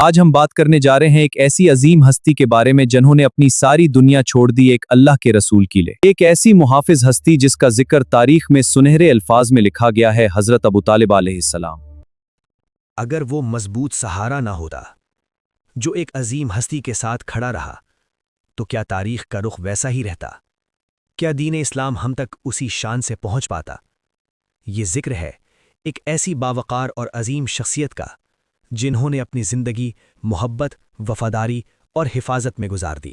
آج ہم بات کرنے جا رہے ہیں ایک ایسی عظیم ہستی کے بارے میں جنہوں نے اپنی ساری دنیا چھوڑ دی ایک اللہ کے رسول کے لیے۔ ایک ایسی محافظ ہستی جس کا ذکر تاریخ میں سنہرے الفاظ میں لکھا گیا ہے، حضرت ابو طالب علیہ السلام۔ اگر وہ مضبوط سہارا نہ ہوتا جو ایک عظیم ہستی کے ساتھ کھڑا رہا تو کیا تاریخ کا رخ ویسا ہی رہتا؟ کیا دین اسلام ہم تک اسی شان سے پہنچ پاتا؟ یہ ذکر ہے ایک ایسی باوقار اور عظیم شخصیت کا جنہوں نے اپنی زندگی محبت، وفاداری اور حفاظت میں گزار دی۔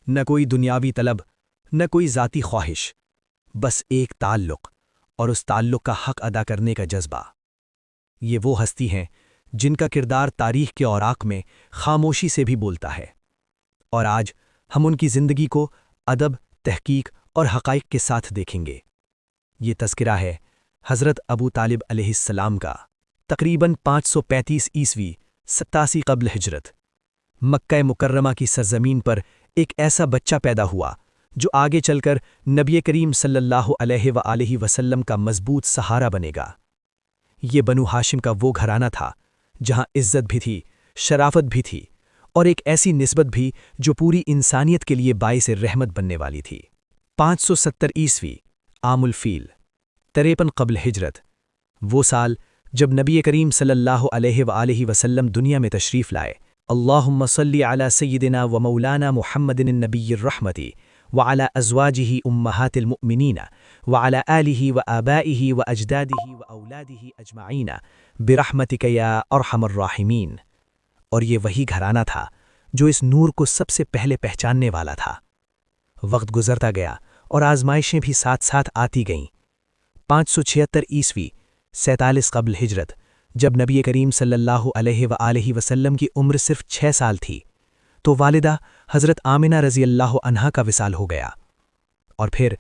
نہ کوئی دنیاوی طلب، نہ کوئی ذاتی خواہش، بس ایک تعلق، اور اس تعلق کا حق ادا کرنے کا جذبہ۔ یہ وہ ہستی ہیں جن کا کردار تاریخ کے اوراق میں خاموشی سے بھی بولتا ہے، اور آج ہم ان کی زندگی کو ادب، تحقیق اور حقائق کے ساتھ دیکھیں گے۔ یہ تذکرہ ہے حضرت ابو طالب علیہ السلام کا، تقریباً 535 عیسوی 87 قبل ہجرت۔ مکہ مکرمہ کی سرزمین پر ایک ایسا بچہ پیدا ہوا جو آگے چل کر نبی کریم صلی اللہ علیہ وآلہ وسلم کا مضبوط سہارا بنے گا۔ یہ بنو ہاشم کا وہ گھرانہ تھا جہاں عزت بھی تھی، شرافت بھی تھی، اور ایک ایسی نسبت بھی جو پوری انسانیت کے لیے باعث رحمت بننے والی تھی۔ 570 عیسوی عام الفیل 53 قبل ہجرت، وہ سال جب نبی کریم صلی اللہ علیہ وآلہ وسلم دنیا میں تشریف لائے۔ اللہم صلی علی سیدنا و مولانا محمد النبی الرحمتی وعلی ازواجہ امہات المؤمنین وعلی آلہ و آبائہ و اجدادہ و اولادہ اجمعین برحمتک یا ارحم الراحمین۔ اور یہ وہی گھرانہ تھا جو اس نور کو سب سے پہلے پہچاننے والا تھا۔ وقت گزرتا گیا اور آزمائشیں بھی ساتھ ساتھ آتی گئیں۔ 576 عیسوی 47 قبل ہجرت، جب نبی کریم صلی اللہ علیہ وآلہ وسلم کی عمر صرف 6 سال تھی تو والدہ حضرت آمنہ رضی اللہ عنہا کا وصال ہو گیا۔ اور پھر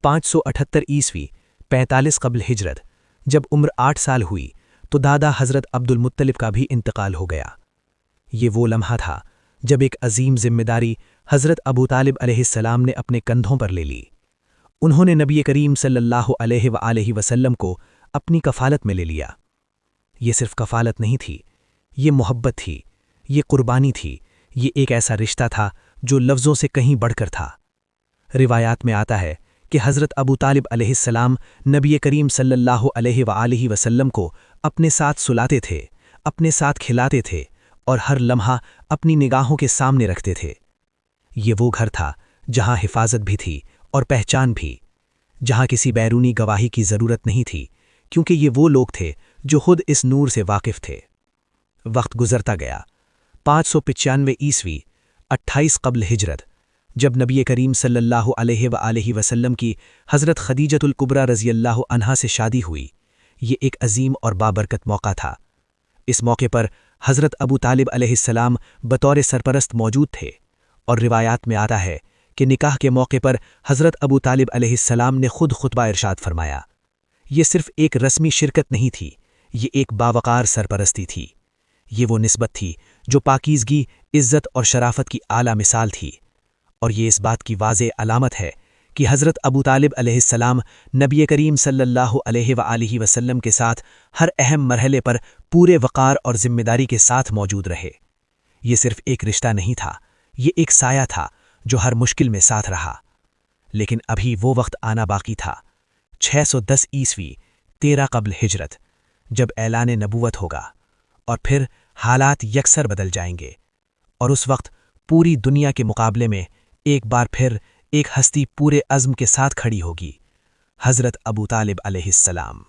578 عیسوی 45 قبل ہجرت، جب عمر 8 سال ہوئی تو دادا حضرت عبد المطلب کا بھی انتقال ہو گیا۔ یہ وہ لمحہ تھا جب ایک عظیم ذمہ داری حضرت ابو طالب علیہ السلام نے اپنے کندھوں پر لے لی۔ انہوں نے نبی کریم صلی اللہ علیہ وآلہ وسلم کو اپنی کفالت میں لے لیا۔ یہ صرف کفالت نہیں تھی، یہ محبت تھی، یہ قربانی تھی، یہ ایک ایسا رشتہ تھا جو لفظوں سے کہیں بڑھ کر تھا۔ روایات میں آتا ہے کہ حضرت ابو طالب علیہ السلام نبی کریم صلی اللہ علیہ وآلہ وسلم کو اپنے ساتھ سلاتے تھے، اپنے ساتھ کھلاتے تھے، اور ہر لمحہ اپنی نگاہوں کے سامنے رکھتے تھے۔ یہ وہ گھر تھا جہاں حفاظت بھی تھی اور پہچان بھی، جہاں کسی بیرونی گواہی کی ضرورت نہیں تھی، کیونکہ یہ وہ لوگ تھے جو خود اس نور سے واقف تھے۔ وقت گزرتا گیا۔ 595 عیسوی 28 قبل ہجرت، جب نبی کریم صلی اللہ علیہ وآلہ وسلم کی حضرت خدیجۃ الکبریٰ رضی اللہ عنہا سے شادی ہوئی۔ یہ ایک عظیم اور بابرکت موقع تھا۔ اس موقع پر حضرت ابو طالب علیہ السلام بطور سرپرست موجود تھے، اور روایات میں آتا ہے کہ نکاح کے موقع پر حضرت ابو طالب علیہ السلام نے خود خطبہ ارشاد فرمایا۔ یہ صرف ایک رسمی شرکت نہیں تھی، یہ ایک باوقار سرپرستی تھی۔ یہ وہ نسبت تھی جو پاکیزگی، عزت اور شرافت کی اعلیٰ مثال تھی، اور یہ اس بات کی واضح علامت ہے کہ حضرت ابو طالب علیہ السلام نبی کریم صلی اللہ علیہ وآلہ وسلم کے ساتھ ہر اہم مرحلے پر پورے وقار اور ذمہ داری کے ساتھ موجود رہے۔ یہ صرف ایک رشتہ نہیں تھا، یہ ایک سایہ تھا جو ہر مشکل میں ساتھ رہا۔ لیکن ابھی وہ وقت آنا باقی تھا۔ 610 عیسوی 13 قبل ہجرت، جب اعلان نبوت ہوگا، اور پھر حالات یکسر بدل جائیں گے، اور اس وقت پوری دنیا کے مقابلے میں ایک بار پھر ایک ہستی پورے عزم کے ساتھ کھڑی ہوگی، حضرت ابو طالب علیہ السلام۔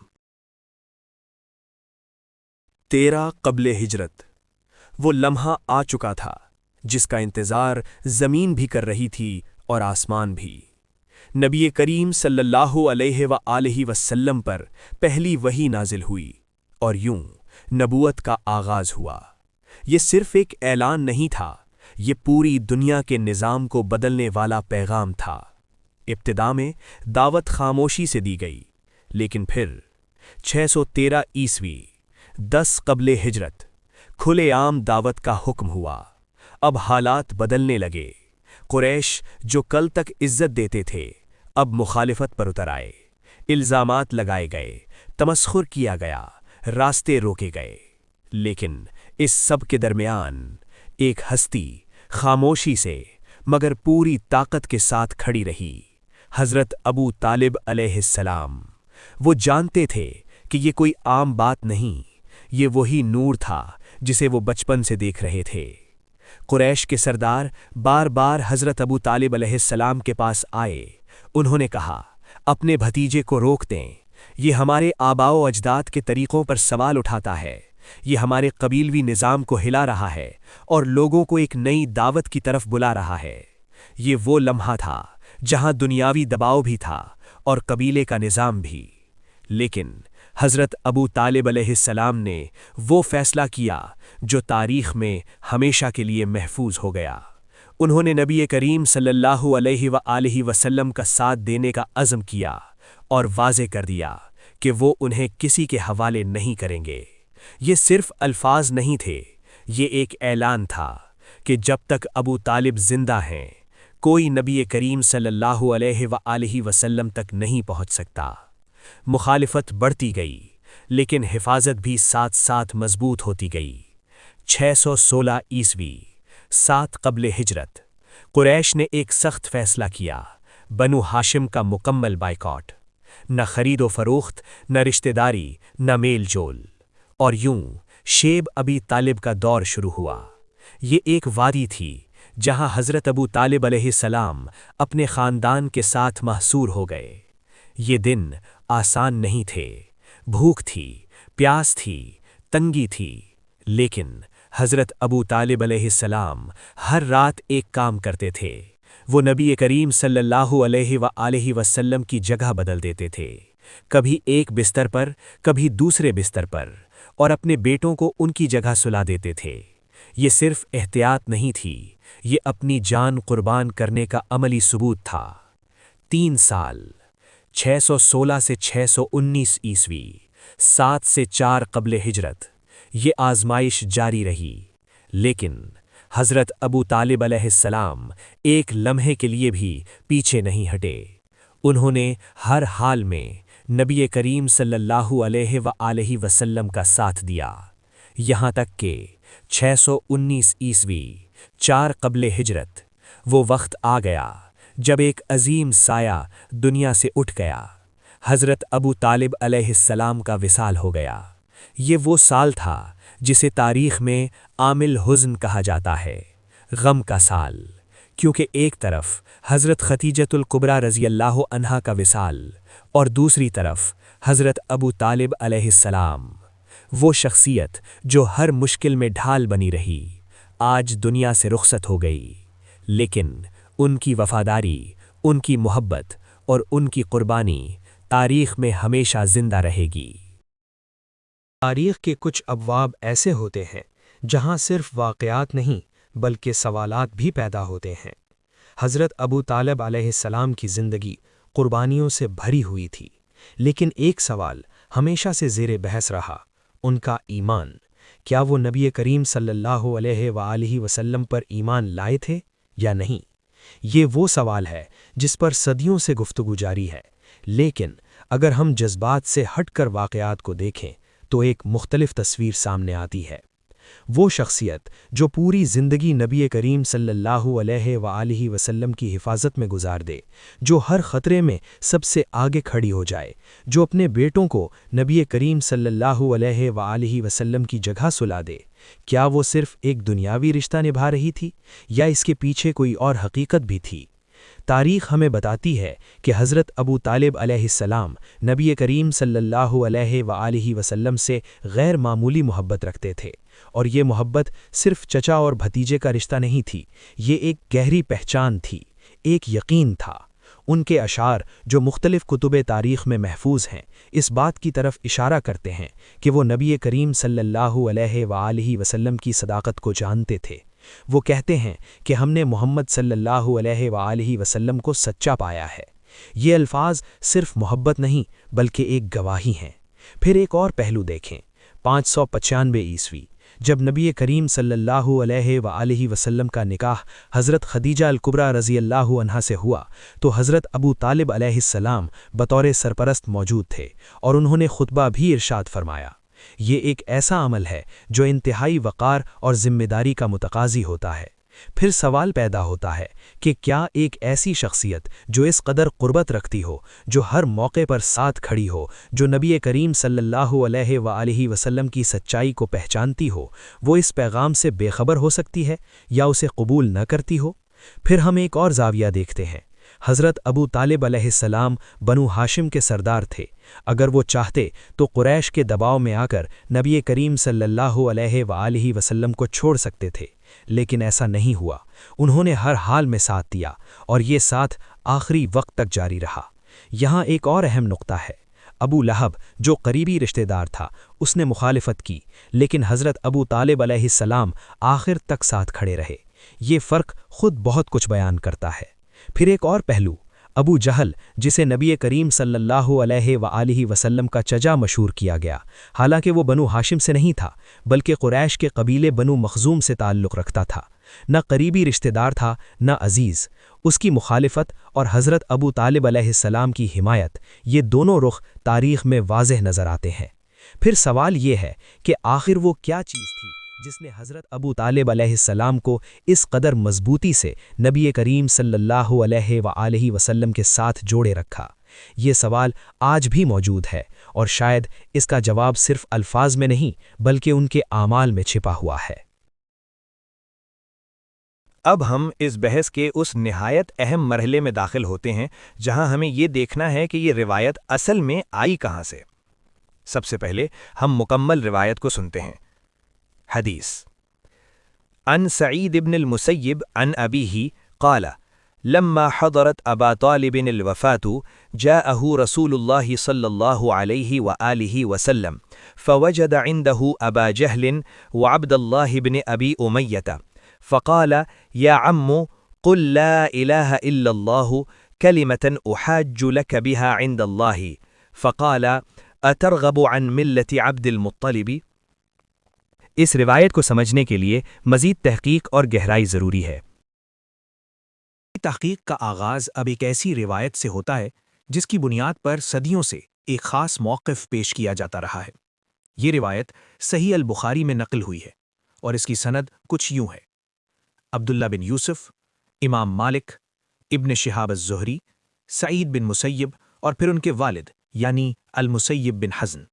13 قبل ہجرت، وہ لمحہ آ چکا تھا جس کا انتظار زمین بھی کر رہی تھی اور آسمان بھی۔ نبی کریم صلی اللہ علیہ وآلہ وسلم پر پہلی وحی نازل ہوئی، اور یوں نبوت کا آغاز ہوا۔ یہ صرف ایک اعلان نہیں تھا، یہ پوری دنیا کے نظام کو بدلنے والا پیغام تھا۔ ابتدا میں دعوت خاموشی سے دی گئی، لیکن پھر 613 عیسوی 10 قبل ہجرت کھلے عام دعوت کا حکم ہوا۔ اب حالات بدلنے لگے۔ قریش جو کل تک عزت دیتے تھے اب مخالفت پر اتر آئے، الزامات لگائے گئے، تمسخر کیا گیا، راستے روکے گئے۔ لیکن اس سب کے درمیان ایک ہستی خاموشی سے مگر پوری طاقت کے ساتھ کھڑی رہی، حضرت ابو طالب علیہ السلام۔ وہ جانتے تھے کہ یہ کوئی عام بات نہیں، یہ وہی نور تھا جسے وہ بچپن سے دیکھ رہے تھے۔ قریش کے سردار بار بار حضرت ابو طالب علیہ السلام کے پاس آئے۔ انہوں نے کہا، اپنے بھتیجے کو روک دیں، یہ ہمارے آباء و اجداد کے طریقوں پر سوال اٹھاتا ہے، یہ ہمارے قبیلوی نظام کو ہلا رہا ہے اور لوگوں کو ایک نئی دعوت کی طرف بلا رہا ہے۔ یہ وہ لمحہ تھا جہاں دنیاوی دباؤ بھی تھا اور قبیلے کا نظام بھی، لیکن حضرت ابو طالب علیہ السلام نے وہ فیصلہ کیا جو تاریخ میں ہمیشہ کے لیے محفوظ ہو گیا۔ انہوں نے نبی کریم صلی اللہ علیہ وآلہ وسلم کا ساتھ دینے کا عزم کیا اور واضح کر دیا کہ وہ انہیں کسی کے حوالے نہیں کریں گے۔ یہ صرف الفاظ نہیں تھے، یہ ایک اعلان تھا کہ جب تک ابو طالب زندہ ہیں کوئی نبی کریم صلی اللہ علیہ وآلہ وسلم تک نہیں پہنچ سکتا۔ مخالفت بڑھتی گئی لیکن حفاظت بھی ساتھ ساتھ مضبوط ہوتی گئی۔ 616 عیسوی 7 قبل ہجرت، قریش نے ایک سخت فیصلہ کیا، بنو ہاشم کا مکمل بائیکاٹ، نہ خرید و فروخت، نہ رشتہ داری، نہ میل جول، اور یوں شیب ابی طالب کا دور شروع ہوا۔ یہ ایک وادی تھی جہاں حضرت ابو طالب علیہ السلام اپنے خاندان کے ساتھ محصور ہو گئے۔ یہ دن آسان نہیں تھے، بھوک تھی، پیاس تھی، تنگی تھی، لیکن حضرت ابو طالب علیہ السلام ہر رات ایک کام کرتے تھے، وہ نبی کریم صلی اللہ علیہ وآلہ وسلم کی جگہ بدل دیتے تھے، کبھی ایک بستر پر، کبھی دوسرے بستر پر، اور اپنے بیٹوں کو ان کی جگہ سلا دیتے تھے۔ یہ صرف احتیاط نہیں تھی، یہ اپنی جان قربان کرنے کا عملی ثبوت تھا۔ 3 سال 616 سے 619 عیسوی 7 سے 4 قبل ہجرت یہ آزمائش جاری رہی، لیکن حضرت ابو طالب علیہ السلام ایک لمحے کے لیے بھی پیچھے نہیں ہٹے۔ انہوں نے ہر حال میں نبی کریم صلی اللہ علیہ وآلہ وسلم کا ساتھ دیا، یہاں تک کہ 619 عیسوی 4 قبل ہجرت وہ وقت آ گیا جب ایک عظیم سایہ دنیا سے اٹھ گیا، حضرت ابو طالب علیہ السلام کا وصال ہو گیا۔ یہ وہ سال تھا جسے تاریخ میں عامل حزن کہا جاتا ہے، غم کا سال، کیونکہ ایک طرف حضرت خدیجۃ الکبریٰ رضی اللہ عنہا کا وصال اور دوسری طرف حضرت ابو طالب علیہ السلام، وہ شخصیت جو ہر مشکل میں ڈھال بنی رہی، آج دنیا سے رخصت ہو گئی، لیکن ان کی وفاداری، ان کی محبت اور ان کی قربانی تاریخ میں ہمیشہ زندہ رہے گی۔ تاریخ کے کچھ ابواب ایسے ہوتے ہیں جہاں صرف واقعات نہیں بلکہ سوالات بھی پیدا ہوتے ہیں۔ حضرت ابو طالب علیہ السلام کی زندگی قربانیوں سے بھری ہوئی تھی، لیکن ایک سوال ہمیشہ سے زیر بحث رہا، ان کا ایمان۔ کیا وہ نبی کریم صلی اللہ علیہ وآلہ وسلم پر ایمان لائے تھے یا نہیں؟ یہ وہ سوال ہے جس پر صدیوں سے گفتگو جاری ہے، لیکن اگر ہم جذبات سے ہٹ کر واقعات کو دیکھیں تو ایک مختلف تصویر سامنے آتی ہے۔ وہ شخصیت جو پوری زندگی نبی کریم صلی اللہ علیہ وآلہ وسلم کی حفاظت میں گزار دے، جو ہر خطرے میں سب سے آگے کھڑی ہو جائے، جو اپنے بیٹوں کو نبی کریم صلی اللہ علیہ وآلہ وسلم کی جگہ سلا دے، کیا وہ صرف ایک دنیاوی رشتہ نبھا رہی تھی یا اس کے پیچھے کوئی اور حقیقت بھی تھی؟ تاریخ ہمیں بتاتی ہے کہ حضرت ابو طالب علیہ السلام نبی کریم صلی اللہ علیہ وآلہ وسلم سے غیر معمولی محبت رکھتے تھے، اور یہ محبت صرف چچا اور بھتیجے کا رشتہ نہیں تھی، یہ ایک گہری پہچان تھی، ایک یقین تھا۔ ان کے اشعار جو مختلف کتب تاریخ میں محفوظ ہیں اس بات کی طرف اشارہ کرتے ہیں کہ وہ نبی کریم صلی اللہ علیہ وآلہ وسلم کی صداقت کو جانتے تھے۔ وہ کہتے ہیں کہ ہم نے محمد صلی اللہ علیہ وآلہ وسلم کو سچا پایا ہے۔ یہ الفاظ صرف محبت نہیں بلکہ ایک گواہی ہیں۔ پھر ایک اور پہلو دیکھیں، 595 عیسوی جب نبی کریم صلی اللہ علیہ وآلہ وسلم کا نکاح حضرت خدیجہ الکبریٰ رضی اللہ عنہا سے ہوا تو حضرت ابو طالب علیہ السلام بطور سرپرست موجود تھے، اور انہوں نے خطبہ بھی ارشاد فرمایا۔ یہ ایک ایسا عمل ہے جو انتہائی وقار اور ذمہ داری کا متقاضی ہوتا ہے۔ پھر سوال پیدا ہوتا ہے کہ کیا ایک ایسی شخصیت جو اس قدر قربت رکھتی ہو، جو ہر موقع پر ساتھ کھڑی ہو، جو نبی کریم صلی اللہ علیہ وآلہ وسلم کی سچائی کو پہچانتی ہو، وہ اس پیغام سے بے خبر ہو سکتی ہے یا اسے قبول نہ کرتی ہو؟ پھر ہم ایک اور زاویہ دیکھتے ہیں۔ حضرت ابو طالب علیہ السلام بنو ہاشم کے سردار تھے۔ اگر وہ چاہتے تو قریش کے دباؤ میں آ کر نبی کریم صلی اللہ علیہ وآلہ وسلم کو چھوڑ سکتے تھے، لیکن ایسا نہیں ہوا۔ انہوں نے ہر حال میں ساتھ دیا اور یہ ساتھ آخری وقت تک جاری رہا۔ یہاں ایک اور اہم نقطہ ہے۔ ابو لہب جو قریبی رشتہ دار تھا، اس نے مخالفت کی، لیکن حضرت ابو طالب علیہ السلام آخر تک ساتھ کھڑے رہے۔ یہ فرق خود بہت کچھ بیان کرتا ہے۔ پھر ایک اور پہلو، ابو جہل جسے نبی کریم صلی اللہ علیہ وآلہ وسلم کا چچا مشہور کیا گیا، حالانکہ وہ بنو ہاشم سے نہیں تھا بلکہ قریش کے قبیلے بنو مخزوم سے تعلق رکھتا تھا، نہ قریبی رشتہ دار تھا نہ عزیز۔ اس کی مخالفت اور حضرت ابو طالب علیہ السلام کی حمایت، یہ دونوں رخ تاریخ میں واضح نظر آتے ہیں۔ پھر سوال یہ ہے کہ آخر وہ کیا چیز تھی جس نے حضرت ابو طالب علیہ السلام کو اس قدر مضبوطی سے نبی کریم صلی اللہ علیہ وآلہ وسلم کے ساتھ جوڑے رکھا؟ یہ سوال آج بھی موجود ہے، اور شاید اس کا جواب صرف الفاظ میں نہیں بلکہ ان کے اعمال میں چھپا ہوا ہے۔ اب ہم اس بحث کے اس نہایت اہم مرحلے میں داخل ہوتے ہیں جہاں ہمیں یہ دیکھنا ہے کہ یہ روایت اصل میں آئی کہاں سے۔ سب سے پہلے ہم مکمل روایت کو سنتے ہیں۔ حدیث عن سعید بن المسیب عن ابیہ قال لما حضرت ابا طالب الوفاة جاءه رسول الله صلى الله عليه وآله وسلم فوجد عنده أبا جهل وعبد الله بن أبي أمية فقال يا عم قل لا إله إلا الله كلمة أحاج لك بها عند الله فقال أترغب عن ملة عبد المطلب؟ اس روایت کو سمجھنے کے لیے مزید تحقیق اور گہرائی ضروری ہے۔ تحقیق کا آغاز اب ایک ایسی روایت سے ہوتا ہے جس کی بنیاد پر صدیوں سے ایک خاص موقف پیش کیا جاتا رہا ہے۔ یہ روایت صحیح البخاری میں نقل ہوئی ہے اور اس کی سند کچھ یوں ہے: عبداللہ بن یوسف، امام مالک، ابن شہاب الزہری، سعید بن مسیب اور پھر ان کے والد یعنی المسیب بن حزن۔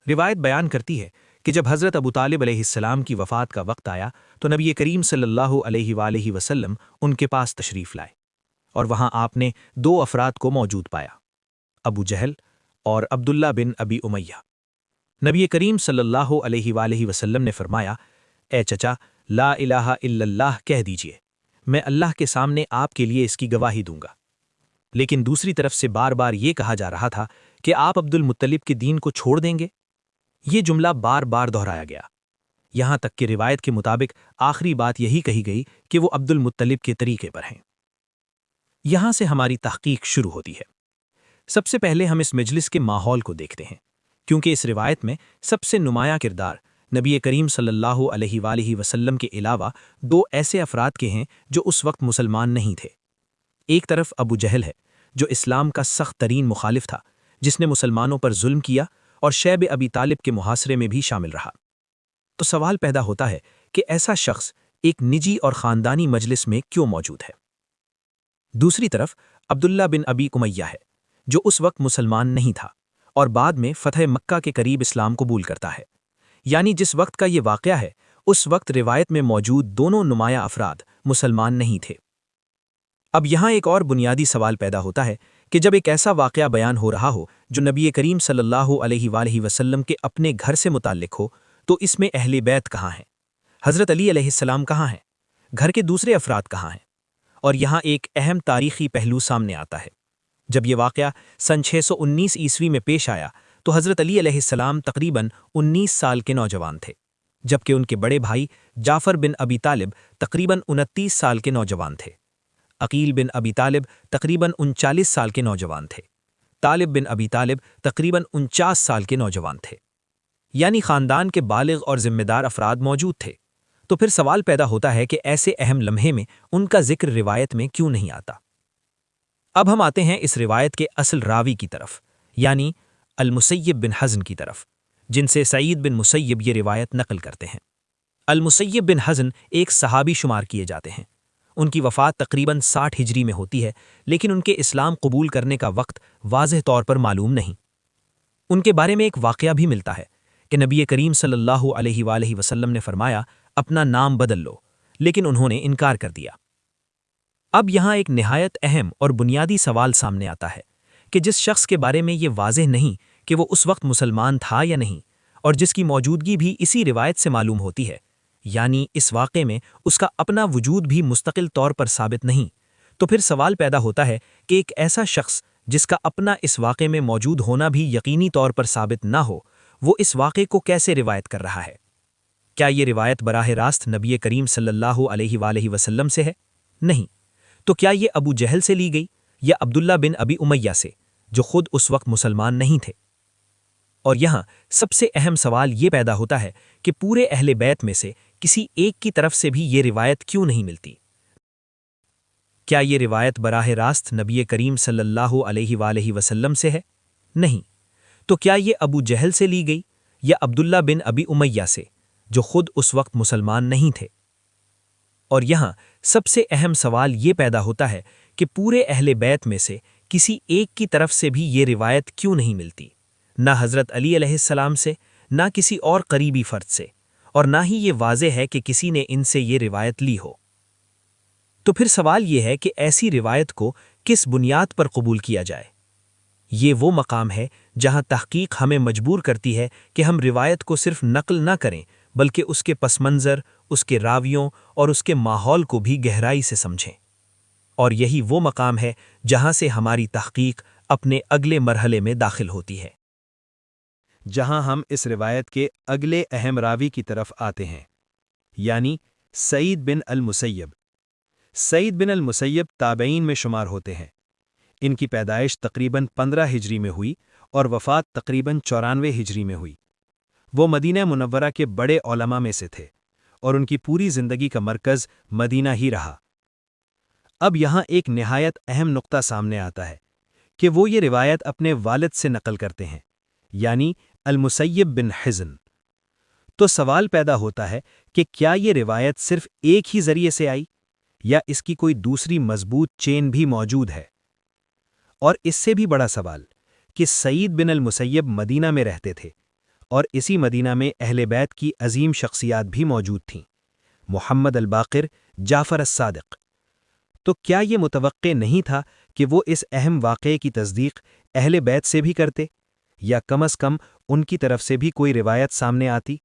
روایت بیان کرتی ہے کہ جب حضرت ابو طالب علیہ السلام کی وفات کا وقت آیا تو نبی کریم صلی اللہ علیہ وآلہ وسلم ان کے پاس تشریف لائے، اور وہاں آپ نے دو افراد کو موجود پایا، ابو جہل اور عبداللہ بن ابی امیہ۔ نبی کریم صلی اللہ علیہ وآلہ وسلم نے فرمایا، اے چچا، لا الہ الا اللہ کہہ دیجئے، میں اللہ کے سامنے آپ کے لیے اس کی گواہی دوں گا۔ لیکن دوسری طرف سے بار بار یہ کہا جا رہا تھا کہ آپ عبد المطلب کے دین کو چھوڑ دیں گے۔ یہ جملہ بار بار دہرایا گیا، یہاں تک کہ روایت کے مطابق آخری بات یہی کہی گئی کہ وہ عبد المطلب کے طریقے پر ہیں۔ یہاں سے ہماری تحقیق شروع ہوتی ہے۔ سب سے پہلے ہم اس مجلس کے ماحول کو دیکھتے ہیں، کیونکہ اس روایت میں سب سے نمایاں کردار نبی کریم صلی اللہ علیہ وآلہ وسلم کے علاوہ دو ایسے افراد کے ہیں جو اس وقت مسلمان نہیں تھے۔ ایک طرف ابو جہل ہے، جو اسلام کا سخت ترین مخالف تھا، جس نے مسلمانوں پر ظلم کیا اور شیب ابی طالب کے محاصرے میں بھی شامل رہا۔ تو سوال پیدا ہوتا ہے کہ ایسا شخص ایک نجی اور خاندانی مجلس میں کیوں موجود ہے؟ دوسری طرف عبداللہ بن ابی امیہ ہے، جو اس وقت مسلمان نہیں تھا اور بعد میں فتح مکہ کے قریب اسلام قبول کرتا ہے۔ یعنی جس وقت کا یہ واقعہ ہے، اس وقت روایت میں موجود دونوں نمایاں افراد مسلمان نہیں تھے۔ اب یہاں ایک اور بنیادی سوال پیدا ہوتا ہے کہ جب ایک ایسا واقعہ بیان ہو رہا ہو جو نبی کریم صلی اللہ علیہ وآلہ وسلم کے اپنے گھر سے متعلق ہو، تو اس میں اہل بیت کہاں ہیں؟ حضرت علی علیہ السلام کہاں ہیں؟ گھر کے دوسرے افراد کہاں ہیں؟ اور یہاں ایک اہم تاریخی پہلو سامنے آتا ہے۔ جب یہ واقعہ سن 619 عیسوی میں پیش آیا تو حضرت علی علیہ السلام تقریباً 19 سال کے نوجوان تھے، جبکہ ان کے بڑے بھائی جعفر بن ابی طالب تقریباً 29 سال کے نوجوان تھے۔ عقیل بن ابی طالب تقریباً 39 سال کے نوجوان تھے۔ طالب بن ابی طالب تقریباً 49 سال کے نوجوان تھے۔ یعنی خاندان کے بالغ اور ذمہ دار افراد موجود تھے۔ تو پھر سوال پیدا ہوتا ہے کہ ایسے اہم لمحے میں ان کا ذکر روایت میں کیوں نہیں آتا؟ اب ہم آتے ہیں اس روایت کے اصل راوی کی طرف، یعنی المسیب بن حزن کی طرف، جن سے سعید بن مسیب یہ روایت نقل کرتے ہیں۔ المسیب بن حزن ایک صحابی شمار کیے جاتے ہیں۔ ان کی وفات تقریباً 60 ہجری میں ہوتی ہے، لیکن ان کے اسلام قبول کرنے کا وقت واضح طور پر معلوم نہیں۔ ان کے بارے میں ایک واقعہ بھی ملتا ہے کہ نبی کریم صلی اللہ علیہ وآلہ وسلم نے فرمایا اپنا نام بدل لو، لیکن انہوں نے انکار کر دیا۔ اب یہاں ایک نہایت اہم اور بنیادی سوال سامنے آتا ہے کہ جس شخص کے بارے میں یہ واضح نہیں کہ وہ اس وقت مسلمان تھا یا نہیں، اور جس کی موجودگی بھی اسی روایت سے معلوم ہوتی ہے، یعنی اس واقعے میں اس کا اپنا وجود بھی مستقل طور پر ثابت نہیں، تو پھر سوال پیدا ہوتا ہے کہ ایک ایسا شخص جس کا اپنا اس واقعے میں موجود ہونا بھی یقینی طور پر ثابت نہ ہو، وہ اس واقعے کو کیسے روایت کر رہا ہے؟ کیا یہ روایت براہ راست نبی کریم صلی اللہ علیہ وآلہ وسلم سے ہے؟ نہیں۔ تو کیا یہ ابو جہل سے لی گئی یا عبداللہ بن ابی امیہ سے، جو خود اس وقت مسلمان نہیں تھے؟ اور یہاں سب سے اہم سوال یہ پیدا ہوتا ہے کہ پورے اہل بیت میں سے کسی ایک کی طرف سے بھی یہ روایت کیوں نہیں ملتی؟ کیا یہ روایت براہ راست نبی کریم صلی اللہ علیہ وآلہ وسلم سے ہے؟ نہیں۔ تو کیا یہ ابو جہل سے لی گئی یا عبداللہ بن ابی امیہ سے، جو خود اس وقت مسلمان نہیں تھے؟ اور یہاں سب سے اہم سوال یہ پیدا ہوتا ہے کہ پورے اہل بیت میں سے کسی ایک کی طرف سے بھی یہ روایت کیوں نہیں ملتی؟ نہ حضرت علی علیہ السلام سے، نہ کسی اور قریبی فرد سے، اور نہ ہی یہ واضح ہے کہ کسی نے ان سے یہ روایت لی ہو۔ تو پھر سوال یہ ہے کہ ایسی روایت کو کس بنیاد پر قبول کیا جائے؟ یہ وہ مقام ہے جہاں تحقیق ہمیں مجبور کرتی ہے کہ ہم روایت کو صرف نقل نہ کریں، بلکہ اس کے پس منظر، اس کے راویوں اور اس کے ماحول کو بھی گہرائی سے سمجھیں۔ اور یہی وہ مقام ہے جہاں سے ہماری تحقیق اپنے اگلے مرحلے میں داخل ہوتی ہے، جہاں ہم اس روایت کے اگلے اہم راوی کی طرف آتے ہیں، یعنی سعید بن المسیب۔ سعید بن المسیب تابعین میں شمار ہوتے ہیں۔ ان کی پیدائش تقریباً 15 ہجری میں ہوئی اور وفات تقریباً 94 ہجری میں ہوئی۔ وہ مدینہ منورہ کے بڑے علماء میں سے تھے اور ان کی پوری زندگی کا مرکز مدینہ ہی رہا۔ اب یہاں ایک نہایت اہم نقطہ سامنے آتا ہے کہ وہ یہ روایت اپنے والد سے نقل کرتے ہیں، یعنی المسیب بن حزن۔ تو سوال پیدا ہوتا ہے کہ کیا یہ روایت صرف ایک ہی ذریعے سے آئی، یا اس کی کوئی دوسری مضبوط چین بھی موجود ہے؟ اور اس سے بھی بڑا سوال کہ سعید بن المسیب مدینہ میں رہتے تھے، اور اسی مدینہ میں اہل بیت کی عظیم شخصیات بھی موجود تھیں، محمد الباقر، جعفر الصادق۔ تو کیا یہ متوقع نہیں تھا کہ وہ اس اہم واقعے کی تصدیق اہل بیت سے بھی کرتے، یا کم از کم ان کی طرف سے بھی کوئی روایت سامنے آتی؟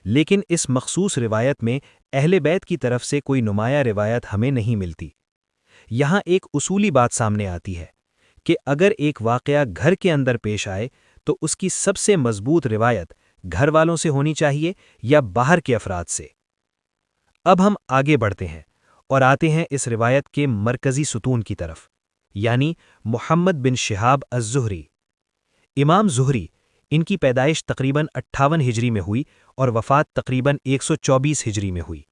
لیکن اس مخصوص روایت میں اہل بیت کی طرف سے کوئی نمایاں روایت ہمیں نہیں ملتی۔ یہاں ایک اصولی بات سامنے آتی ہے کہ اگر ایک واقعہ گھر کے اندر پیش آئے تو اس کی سب سے مضبوط روایت گھر والوں سے ہونی چاہیے یا باہر کے افراد سے؟ اب ہم آگے بڑھتے ہیں اور آتے ہیں اس روایت کے مرکزی ستون کی طرف، یعنی محمد بن شہاب الزہری۔ امام زہری، ان کی پیدائش تقریباً 58 ہجری میں ہوئی اور وفات تقریباً 124 ہجری میں ہوئی۔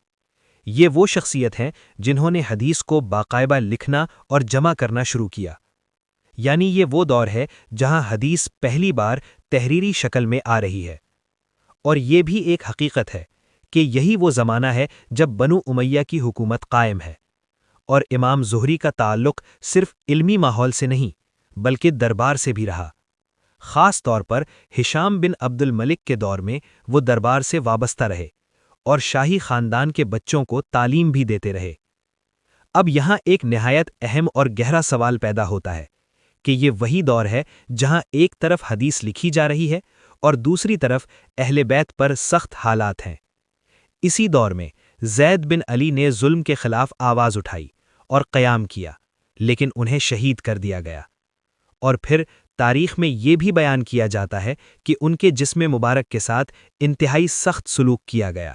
یہ وہ شخصیت ہیں جنہوں نے حدیث کو باقاعدہ لکھنا اور جمع کرنا شروع کیا، یعنی یہ وہ دور ہے جہاں حدیث پہلی بار تحریری شکل میں آ رہی ہے۔ اور یہ بھی ایک حقیقت ہے کہ یہی وہ زمانہ ہے جب بنو امیہ کی حکومت قائم ہے، اور امام زہری کا تعلق صرف علمی ماحول سے نہیں بلکہ دربار سے بھی رہا۔ خاص طور پر ہشام بن عبد الملک کے دور میں وہ دربار سے وابستہ رہے اور شاہی خاندان کے بچوں کو تعلیم بھی دیتے رہے۔ اب یہاں ایک نہایت اہم اور گہرا سوال پیدا ہوتا ہے کہ یہ وہی دور ہے جہاں ایک طرف حدیث لکھی جا رہی ہے اور دوسری طرف اہل بیت پر سخت حالات ہیں۔ اسی دور میں زید بن علی نے ظلم کے خلاف آواز اٹھائی اور قیام کیا، لیکن انہیں شہید کر دیا گیا۔ اور پھر تاریخ میں یہ بھی بیان کیا جاتا ہے کہ ان کے جسم مبارک کے ساتھ انتہائی سخت سلوک کیا گیا۔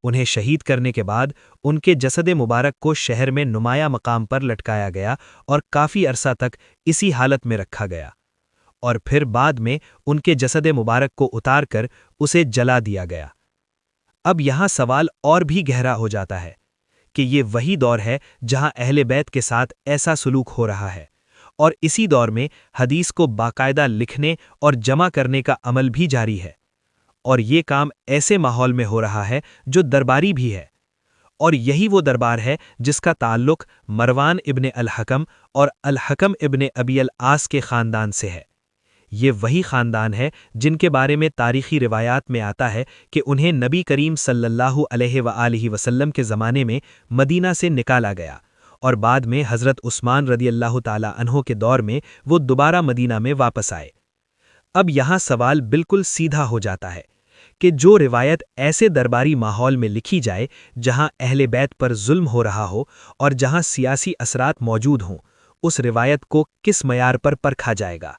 انہیں شہید کرنے کے بعد ان کے جسد مبارک کو شہر میں نمایاں مقام پر لٹکایا گیا اور کافی عرصہ تک اسی حالت میں رکھا گیا، اور پھر بعد میں ان کے جسد مبارک کو اتار کر اسے جلا دیا گیا۔ اب یہاں سوال اور بھی گہرا ہو جاتا ہے کہ یہ وہی دور ہے جہاں اہل بیت کے ساتھ ایسا سلوک ہو رہا ہے، اور اسی دور میں حدیث کو باقاعدہ لکھنے اور جمع کرنے کا عمل بھی جاری ہے، اور یہ کام ایسے ماحول میں ہو رہا ہے جو درباری بھی ہے، اور یہی وہ دربار ہے جس کا تعلق مروان ابن الحکم اور الحکم ابن ابی العاص کے خاندان سے ہے۔ یہ وہی خاندان ہے جن کے بارے میں تاریخی روایات میں آتا ہے کہ انہیں نبی کریم صلی اللہ علیہ وآلہ وسلم کے زمانے میں مدینہ سے نکالا گیا، اور بعد میں حضرت عثمان رضی اللہ تعالی عنہ کے دور میں وہ دوبارہ مدینہ میں واپس آئے۔ اب یہاں سوال بالکل سیدھا ہو جاتا ہے کہ جو روایت ایسے درباری ماحول میں لکھی جائے جہاں اہل بیت پر ظلم ہو رہا ہو اور جہاں سیاسی اثرات موجود ہوں، اس روایت کو کس معیار پر پرکھا جائے گا؟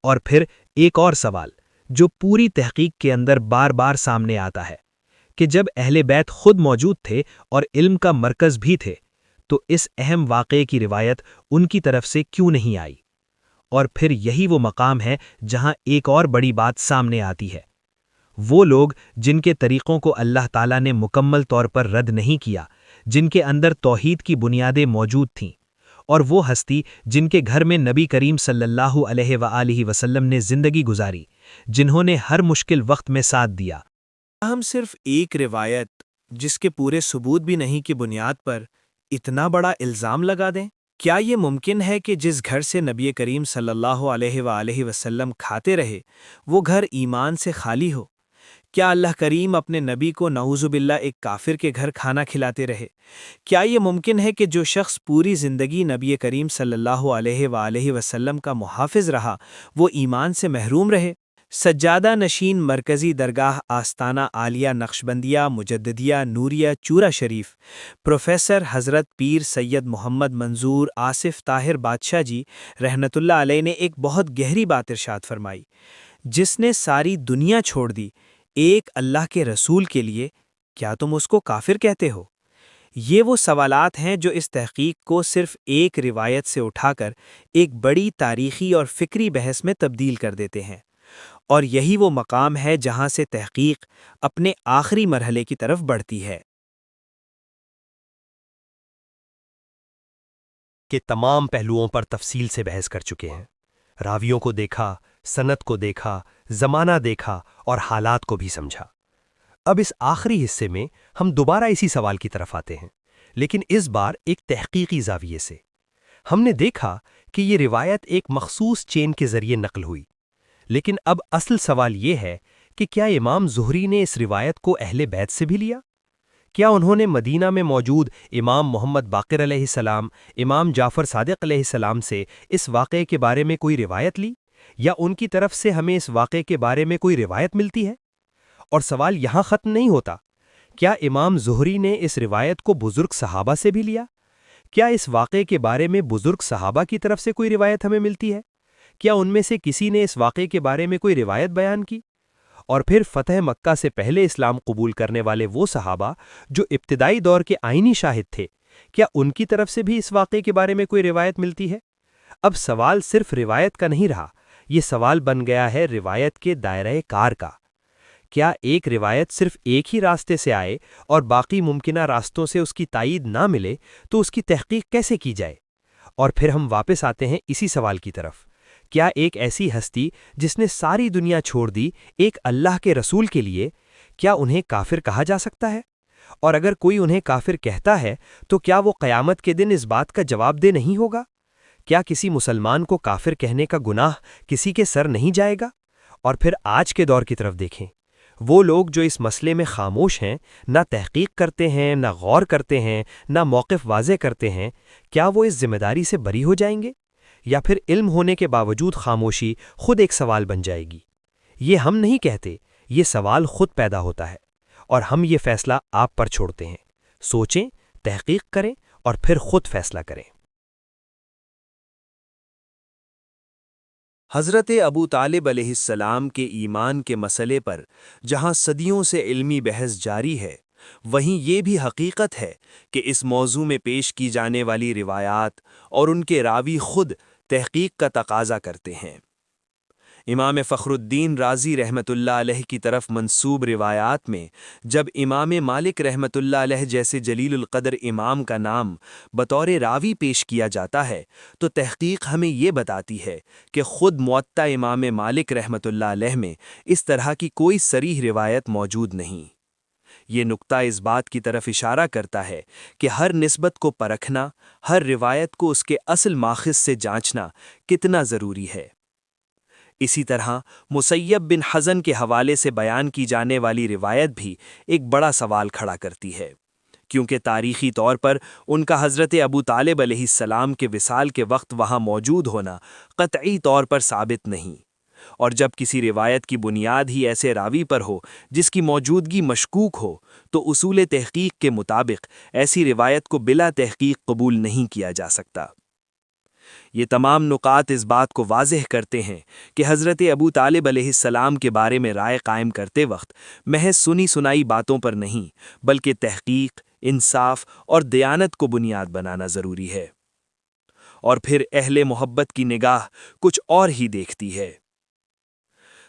اور پھر ایک اور سوال جو پوری تحقیق کے اندر بار بار سامنے آتا ہے کہ جب اہل بیت خود موجود تھے اور علم کا مرکز بھی تھے، تو اس اہم واقعے کی روایت ان کی طرف سے کیوں نہیں آئی؟ اور پھر یہی وہ مقام ہے جہاں ایک اور بڑی بات سامنے آتی ہے۔ وہ لوگ جن کے طریقوں کو اللہ تعالیٰ نے مکمل طور پر رد نہیں کیا، جن کے اندر توحید کی بنیادیں موجود تھیں، اور وہ ہستی جن کے گھر میں نبی کریم صلی اللہ علیہ وآلہ وسلم نے زندگی گزاری، جنہوں نے ہر مشکل وقت میں ساتھ دیا۔ ہم صرف ایک روایت جس کے پورے ثبوت بھی نہیں کی بنیاد پر اتنا بڑا الزام لگا دیں؟ کیا یہ ممکن ہے کہ جس گھر سے نبی کریم صلی اللہ علیہ وآلہ وسلم کھاتے رہے وہ گھر ایمان سے خالی ہو؟ کیا اللہ کریم اپنے نبی کو نعوذ باللہ ایک کافر کے گھر کھانا کھلاتے رہے؟ کیا یہ ممکن ہے کہ جو شخص پوری زندگی نبی کریم صلی اللہ علیہ وآلہ وسلم کا محافظ رہا وہ ایمان سے محروم رہے؟ سجادہ نشین مرکزی درگاہ آستانہ عالیہ نقشبندیہ مجددیہ نوریہ چورا شریف پروفیسر حضرت پیر سید محمد منظور آصف طاہر بادشاہ جی رحمت اللہ علیہ نے ایک بہت گہری بات ارشاد فرمائی، جس نے ساری دنیا چھوڑ دی ایک اللہ کے رسول کے لیے، کیا تم اس کو کافر کہتے ہو؟ یہ وہ سوالات ہیں جو اس تحقیق کو صرف ایک روایت سے اٹھا کر ایک بڑی تاریخی اور فکری بحث میں تبدیل کر دیتے ہیں، اور یہی وہ مقام ہے جہاں سے تحقیق اپنے آخری مرحلے کی طرف بڑھتی ہے۔ کہ تمام پہلوؤں پر تفصیل سے بحث کر چکے ہیں، راویوں کو دیکھا، سند کو دیکھا، زمانہ دیکھا اور حالات کو بھی سمجھا۔ اب اس آخری حصے میں ہم دوبارہ اسی سوال کی طرف آتے ہیں، لیکن اس بار ایک تحقیقی زاویے سے۔ ہم نے دیکھا کہ یہ روایت ایک مخصوص چین کے ذریعے نقل ہوئی، لیکن اب اصل سوال یہ ہے کہ کیا امام زہری نے اس روایت کو اہل بیت سے بھی لیا؟ کیا انہوں نے مدینہ میں موجود امام محمد باقر علیہ السلام، امام جعفر صادق علیہ السلام سے اس واقعے کے بارے میں کوئی روایت لی، یا ان کی طرف سے ہمیں اس واقعے کے بارے میں کوئی روایت ملتی ہے؟ اور سوال یہاں ختم نہیں ہوتا، کیا امام زہری نے اس روایت کو بزرگ صحابہ سے بھی لیا؟ کیا اس واقعے کے بارے میں بزرگ صحابہ کی طرف سے کوئی روایت ہمیں ملتی ہے؟ کیا ان میں سے کسی نے اس واقعے کے بارے میں کوئی روایت بیان کی؟ اور پھر فتح مکہ سے پہلے اسلام قبول کرنے والے وہ صحابہ جو ابتدائی دور کے آئینی شاہد تھے، کیا ان کی طرف سے بھی اس واقعے کے بارے میں کوئی روایت ملتی ہے؟ اب سوال صرف روایت کا نہیں رہا، یہ سوال بن گیا ہے روایت کے دائرہ کار کا۔ کیا ایک روایت صرف ایک ہی راستے سے آئے اور باقی ممکنہ راستوں سے اس کی تائید نہ ملے تو اس کی تحقیق کیسے کی جائے؟ اور پھر ہم واپس آتے ہیں اسی سوال کی طرف، کیا ایک ایسی ہستی جس نے ساری دنیا چھوڑ دی ایک اللہ کے رسول کے لیے، کیا انہیں کافر کہا جا سکتا ہے؟ اور اگر کوئی انہیں کافر کہتا ہے تو کیا وہ قیامت کے دن اس بات کا جواب دہ نہیں ہوگا؟ کیا کسی مسلمان کو کافر کہنے کا گناہ کسی کے سر نہیں جائے گا؟ اور پھر آج کے دور کی طرف دیکھیں، وہ لوگ جو اس مسئلے میں خاموش ہیں، نہ تحقیق کرتے ہیں، نہ غور کرتے ہیں، نہ موقف واضح کرتے ہیں، کیا وہ اس ذمہ داری سے بری ہو جائیں گے؟ یا پھر علم ہونے کے باوجود خاموشی خود ایک سوال بن جائے گی؟ یہ ہم نہیں کہتے، یہ سوال خود پیدا ہوتا ہے، اور ہم یہ فیصلہ آپ پر چھوڑتے ہیں۔ سوچیں، تحقیق کریں اور پھر خود فیصلہ کریں۔ حضرت ابو طالب علیہ السلام کے ایمان کے مسئلے پر جہاں صدیوں سے علمی بحث جاری ہے، وہیں یہ بھی حقیقت ہے کہ اس موضوع میں پیش کی جانے والی روایات اور ان کے راوی خود تحقیق کا تقاضا کرتے ہیں۔ امام فخر الدین رازی رحمۃ اللہ علیہ کی طرف منسوب روایات میں جب امام مالک رحمۃ اللہ علیہ جیسے جلیل القدر امام کا نام بطور راوی پیش کیا جاتا ہے تو تحقیق ہمیں یہ بتاتی ہے کہ خود موطا امام مالک رحمۃ اللہ علیہ میں اس طرح کی کوئی صریح روایت موجود نہیں۔ یہ نقطہ اس بات کی طرف اشارہ کرتا ہے کہ ہر نسبت کو پرکھنا، ہر روایت کو اس کے اصل ماخذ سے جانچنا کتنا ضروری ہے۔ اسی طرح مسیب بن حزن کے حوالے سے بیان کی جانے والی روایت بھی ایک بڑا سوال کھڑا کرتی ہے، کیونکہ تاریخی طور پر ان کا حضرت ابو طالب علیہ السلام کے وصال کے وقت وہاں موجود ہونا قطعی طور پر ثابت نہیں، اور جب کسی روایت کی بنیاد ہی ایسے راوی پر ہو جس کی موجودگی مشکوک ہو تو اصول تحقیق کے مطابق ایسی روایت کو بلا تحقیق قبول نہیں کیا جا سکتا۔ یہ تمام نکات اس بات کو واضح کرتے ہیں کہ حضرت ابو طالب علیہ السلام کے بارے میں رائے قائم کرتے وقت محض سنی سنائی باتوں پر نہیں بلکہ تحقیق، انصاف اور دیانت کو بنیاد بنانا ضروری ہے۔ اور پھر اہل محبت کی نگاہ کچھ اور ہی دیکھتی ہے۔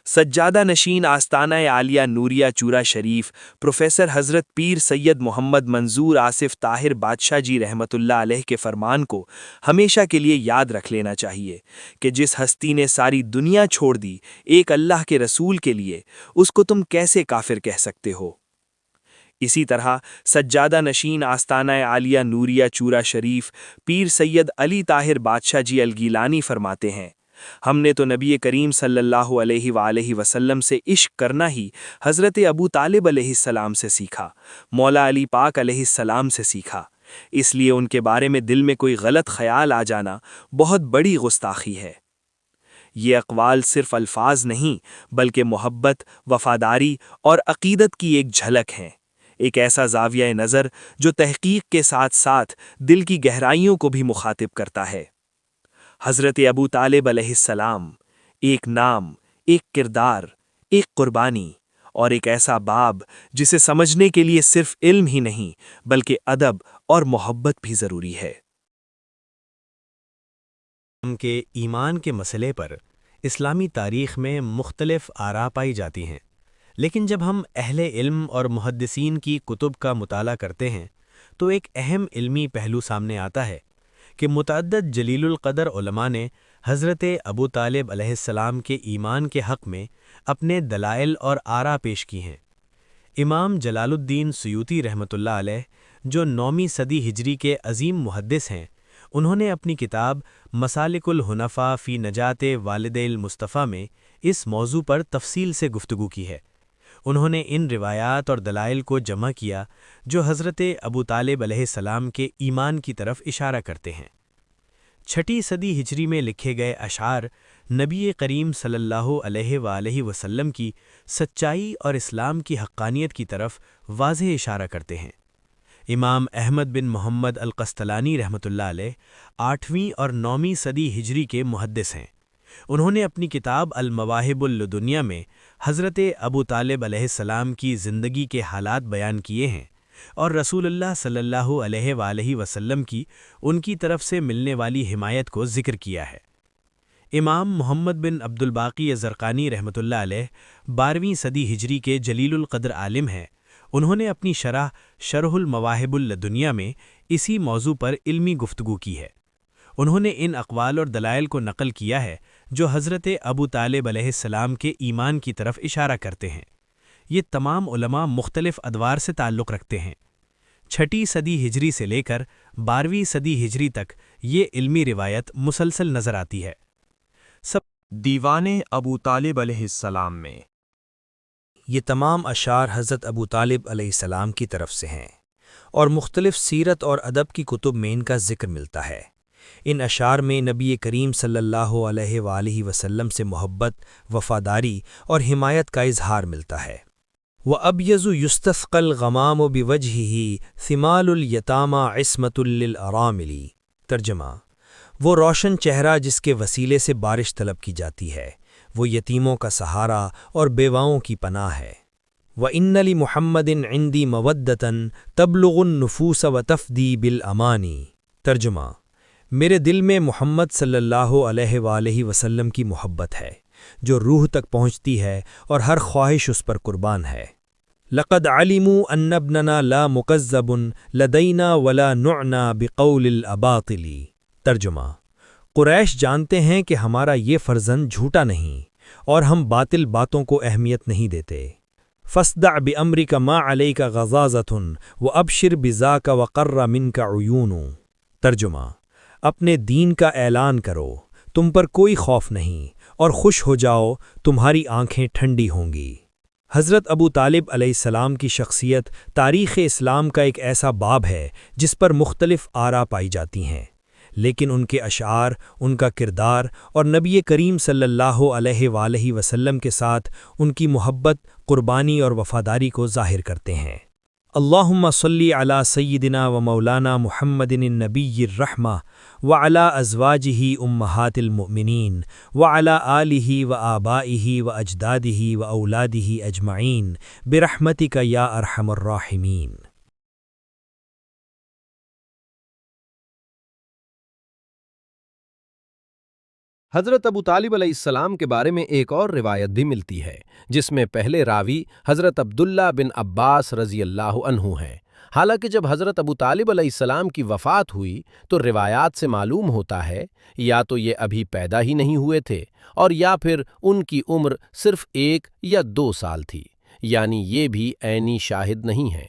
سجادہ نشین آستانہ عالیہ نوریہ چورا شریف پروفیسر حضرت پیر سید محمد منظور آصف طاہر بادشاہ جی رحمۃ اللہ علیہ کے فرمان کو ہمیشہ کے لیے یاد رکھ لینا چاہیے کہ جس ہستی نے ساری دنیا چھوڑ دی ایک اللہ کے رسول کے لیے، اس کو تم کیسے کافر کہہ سکتے ہو؟ اسی طرح سجادہ نشین آستانہ عالیہ نوریہ چورا شریف پیر سید علی طاہر بادشاہ جی الگیلانی فرماتے ہیں، ہم نے تو نبی کریم صلی اللہ علیہ وآلہ وسلم سے عشق کرنا ہی حضرت ابو طالب علیہ السلام سے سیکھا، مولا علی پاک علیہ السلام سے سیکھا، اس لیے ان کے بارے میں دل میں کوئی غلط خیال آ جانا بہت بڑی گستاخی ہے۔ یہ اقوال صرف الفاظ نہیں بلکہ محبت، وفاداری اور عقیدت کی ایک جھلک ہیں، ایک ایسا زاویہ نظر جو تحقیق کے ساتھ ساتھ دل کی گہرائیوں کو بھی مخاطب کرتا ہے۔ حضرت ابو طالب علیہ السلام ایک نام، ایک کردار، ایک قربانی اور ایک ایسا باب جسے سمجھنے کے لیے صرف علم ہی نہیں بلکہ ادب اور محبت بھی ضروری ہے۔ ہم کے ایمان کے مسئلے پر اسلامی تاریخ میں مختلف آراء پائی جاتی ہیں، لیکن جب ہم اہل علم اور محدثین کی کتب کا مطالعہ کرتے ہیں تو ایک اہم علمی پہلو سامنے آتا ہے کہ متعدد جلیل القدر علماء نے حضرت ابو طالب علیہ السلام کے ایمان کے حق میں اپنے دلائل اور آراء پیش کی ہیں۔ امام جلال الدین سیوطی رحمۃ اللہ علیہ جو 9ویں صدی ہجری کے عظیم محدث ہیں، انہوں نے اپنی کتاب مسالک الحنفاء فی نجات والد المصطفیٰ میں اس موضوع پر تفصیل سے گفتگو کی ہے۔ انہوں نے ان روایات اور دلائل کو جمع کیا جو حضرت ابو طالب علیہ السلام کے ایمان کی طرف اشارہ کرتے ہیں۔ 6 صدی ہجری میں لکھے گئے اشعار نبی کریم صلی اللہ علیہ وآلہ وسلم کی سچائی اور اسلام کی حقانیت کی طرف واضح اشارہ کرتے ہیں۔ امام احمد بن محمد القسطلانی رحمۃ اللہ علیہ 8ویں اور 9ویں صدی ہجری کے محدث ہیں۔ انہوں نے اپنی کتاب المواہب اللدنیہ میں حضرت ابو طالب علیہ السلام کی زندگی کے حالات بیان کیے ہیں اور رسول اللہ صلی اللہ علیہ وآلہ وسلم کی ان کی طرف سے ملنے والی حمایت کو ذکر کیا ہے۔ امام محمد بن عبد الباقی زرقانی رحمۃ اللہ علیہ 12ویں صدی ہجری کے جلیل القدر عالم ہیں۔ انہوں نے اپنی شرح المواہب اللدنیہ میں اسی موضوع پر علمی گفتگو کی ہے۔ انہوں نے ان اقوال اور دلائل کو نقل کیا ہے جو حضرت ابو طالب علیہ السلام کے ایمان کی طرف اشارہ کرتے ہیں۔ یہ تمام علماء مختلف ادوار سے تعلق رکھتے ہیں۔ 6 صدی ہجری سے لے کر 12ویں صدی ہجری تک یہ علمی روایت مسلسل نظر آتی ہے۔ دیوان ابو طالب علیہ السلام میں یہ تمام اشعار حضرت ابو طالب علیہ السلام کی طرف سے ہیں اور مختلف سیرت اور ادب کی کتب میں ان کا ذکر ملتا ہے۔ ان اشعار میں نبی کریم صلی اللہ علیہ وآلہ وسلم سے محبت، وفاداری اور حمایت کا اظہار ملتا ہے۔ وَأَبْيَضُ يُسْتَسْقَى الْغَمَامُ بِوَجْهِهِ ثِمَالُ الْيَتَامَى عِصْمَةٌ لِّلْأَرَامِلِ۔ ترجمہ: وہ روشن چہرہ جس کے وسیلے سے بارش طلب کی جاتی ہے، وہ یتیموں کا سہارا اور بیواؤں کی پناہ ہے۔ وَإِنَّ لِمُحَمَّدٍ عِندِي مَوَدَّةً تَبْلُغُ النُّفُوسَ وَتَفْدِي بِالْأَمَانِ۔ ترجمہ: میرے دل میں محمد صلی اللہ علیہ وآلہ وسلم کی محبت ہے جو روح تک پہنچتی ہے اور ہر خواہش اس پر قربان ہے۔ لقد علموا ان ابننا لا مکذب لدینا ولا نعنا بقول الاباطل۔ ترجمہ: قریش جانتے ہیں کہ ہمارا یہ فرزند جھوٹا نہیں اور ہم باطل باتوں کو اہمیت نہیں دیتے۔ فاصدع بامرک ما علیک غضاضۃ وابشر بذاک وقر منک عیون۔ ترجمہ: اپنے دین کا اعلان کرو، تم پر کوئی خوف نہیں، اور خوش ہو جاؤ، تمہاری آنکھیں ٹھنڈی ہوں گی۔ حضرت ابو طالب علیہ السلام کی شخصیت تاریخ اسلام کا ایک ایسا باب ہے جس پر مختلف آراء پائی جاتی ہیں، لیکن ان کے اشعار، ان کا کردار اور نبی کریم صلی اللہ علیہ وآلہ وسلم کے ساتھ ان کی محبت، قربانی اور وفاداری کو ظاہر کرتے ہیں۔ اللہم صلی علی سیدنا و مولانا محمد النبی الرحمہ وعلی ازواجہ امہات المؤمنین وعلی آلہ و آبائہ و اجدادہ و اولادہ اجمعین برحمتک یا ارحم الراحمین۔ حضرت ابو طالب علیہ السلام کے بارے میں ایک اور روایت بھی ملتی ہے، جس میں پہلے راوی حضرت عبداللہ بن عباس رضی اللہ عنہ ہیں۔ حالانکہ جب حضرت ابو طالب علیہ السلام کی وفات ہوئی تو روایات سے معلوم ہوتا ہے یا تو یہ ابھی پیدا ہی نہیں ہوئے تھے اور یا پھر ان کی عمر صرف 1 یا 2 سال تھی، یعنی یہ بھی عینی شاہد نہیں ہیں۔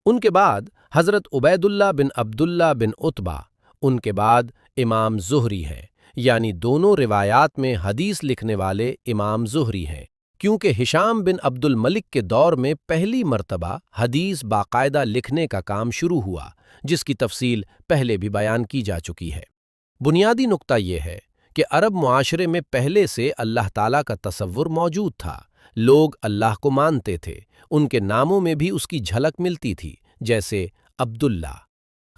ان کے بعد حضرت عبید اللہ بن عبداللہ بن عتبہ، ان کے بعد امام زہری ہیں، یعنی دونوں روایات میں حدیث لکھنے والے امام زہری ہیں، کیونکہ ہشام بن عبد الملک کے دور میں پہلی مرتبہ حدیث باقاعدہ لکھنے کا کام شروع ہوا، جس کی تفصیل پہلے بھی بیان کی جا چکی ہے۔ بنیادی نقطہ یہ ہے کہ عرب معاشرے میں پہلے سے اللہ تعالیٰ کا تصور موجود تھا، لوگ اللہ کو مانتے تھے، ان کے ناموں میں بھی اس کی جھلک ملتی تھی، جیسے عبداللہ۔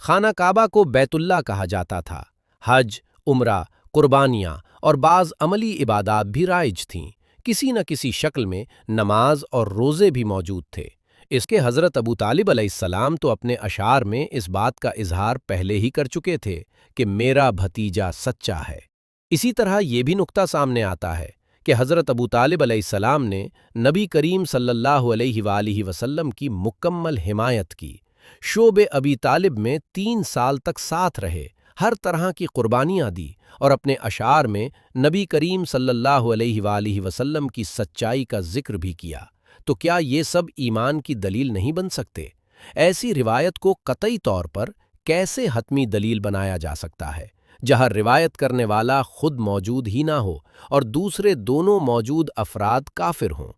خانہ کعبہ کو بیت اللہ کہا جاتا تھا، حج، عمرہ، قربانیاں اور بعض عملی عبادات بھی رائج تھیں، کسی نہ کسی شکل میں نماز اور روزے بھی موجود تھے۔ اس کے حضرت ابو طالب علیہ السلام تو اپنے اشعار میں اس بات کا اظہار پہلے ہی کر چکے تھے کہ میرا بھتیجا سچا ہے۔ اسی طرح یہ بھی نقطہ سامنے آتا ہے کہ حضرت ابو طالب علیہ السلام نے نبی کریم صلی اللہ علیہ وآلہ وسلم کی مکمل حمایت کی، شعب ابی طالب میں 3 سال تک ساتھ رہے، ہر طرح کی قربانیاں دی اور اپنے اشعار میں نبی کریم صلی اللہ علیہ وآلہ وسلم کی سچائی کا ذکر بھی کیا۔ تو کیا یہ سب ایمان کی دلیل نہیں بن سکتے؟ ایسی روایت کو قطعی طور پر کیسے حتمی دلیل بنایا جا سکتا ہے، جہاں روایت کرنے والا خود موجود ہی نہ ہو اور دوسرے دونوں موجود افراد کافر ہوں؟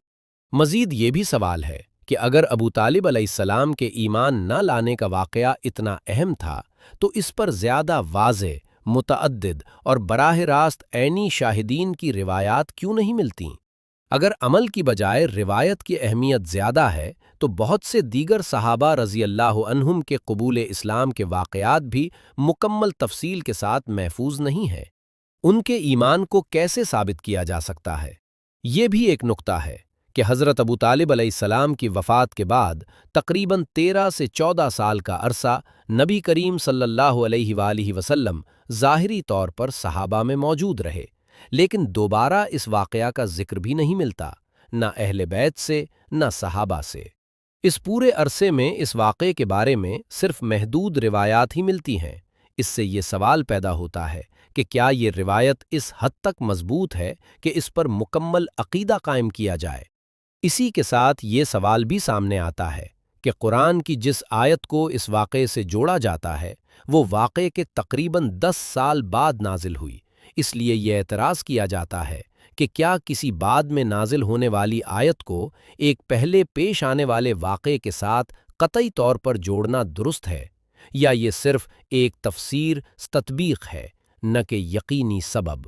مزید یہ بھی سوال ہے کہ اگر ابو طالب علیہ السلام کے ایمان نہ لانے کا واقعہ اتنا اہم تھا تو اس پر زیادہ واضح، متعدد اور براہ راست عینی شاہدین کی روایات کیوں نہیں ملتیں؟ اگر عمل کی بجائے روایت کی اہمیت زیادہ ہے تو بہت سے دیگر صحابہ رضی اللہ عنہم کے قبول اسلام کے واقعات بھی مکمل تفصیل کے ساتھ محفوظ نہیں ہیں۔ ان کے ایمان کو کیسے ثابت کیا جا سکتا ہے؟ یہ بھی ایک نقطہ ہے کہ حضرت ابو طالب علیہ السلام کی وفات کے بعد تقریباً 13 سے 14 سال کا عرصہ نبی کریم صلی اللہ علیہ وآلہ وسلم ظاہری طور پر صحابہ میں موجود رہے، لیکن دوبارہ اس واقعہ کا ذکر بھی نہیں ملتا، نہ اہل بیت سے نہ صحابہ سے۔ اس پورے عرصے میں اس واقعے کے بارے میں صرف محدود روایات ہی ملتی ہیں۔ اس سے یہ سوال پیدا ہوتا ہے کہ کیا یہ روایت اس حد تک مضبوط ہے کہ اس پر مکمل عقیدہ قائم کیا جائے؟ اسی کے ساتھ یہ سوال بھی سامنے آتا ہے کہ قرآن کی جس آیت کو اس واقعے سے جوڑا جاتا ہے وہ واقعے کے تقریباً 10 سال بعد نازل ہوئی، اس لیے یہ اعتراض کیا جاتا ہے کہ کیا کسی بعد میں نازل ہونے والی آیت کو ایک پہلے پیش آنے والے واقعے کے ساتھ قطعی طور پر جوڑنا درست ہے، یا یہ صرف ایک تفسیر تطبیق ہے، نہ کہ یقینی سبب؟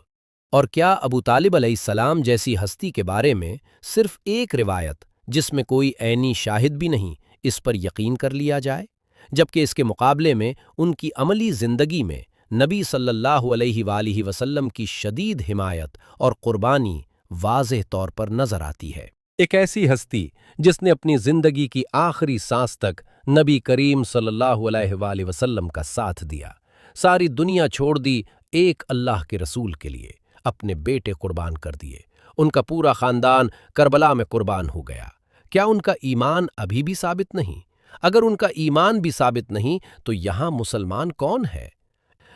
اور کیا ابو طالب علیہ السلام جیسی ہستی کے بارے میں صرف ایک روایت جس میں کوئی عینی شاہد بھی نہیں، اس پر یقین کر لیا جائے، جبکہ اس کے مقابلے میں ان کی عملی زندگی میں نبی صلی اللہ علیہ وآلہ وسلم کی شدید حمایت اور قربانی واضح طور پر نظر آتی ہے؟ ایک ایسی ہستی جس نے اپنی زندگی کی آخری سانس تک نبی کریم صلی اللہ علیہ وآلہ وسلم کا ساتھ دیا، ساری دنیا چھوڑ دی ایک اللہ کے رسول کے لیے، اپنے بیٹے قربان کر دیے، ان کا پورا خاندان کربلا میں قربان ہو گیا۔ کیا ان کا ایمان ابھی بھی ثابت نہیں؟ اگر ان کا ایمان بھی ثابت نہیں تو یہاں مسلمان کون ہے؟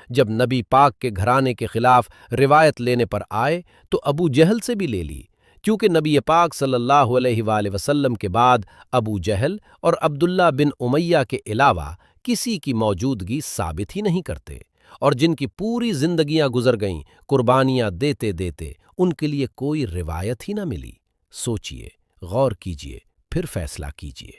جب نبی پاک کے گھرانے کے خلاف روایت لینے پر آئے تو ابو جہل سے بھی لے لی، کیونکہ نبی پاک صلی اللہ علیہ وآلہ وسلم کے بعد ابو جہل اور عبداللہ بن امیہ کے علاوہ کسی کی موجودگی ثابت ہی نہیں کرتے، اور جن کی پوری زندگیاں گزر گئیں قربانیاں دیتے دیتے ان کے لیے کوئی روایت ہی نہ ملی۔ سوچئے، غور کیجئے، پھر فیصلہ کیجئے۔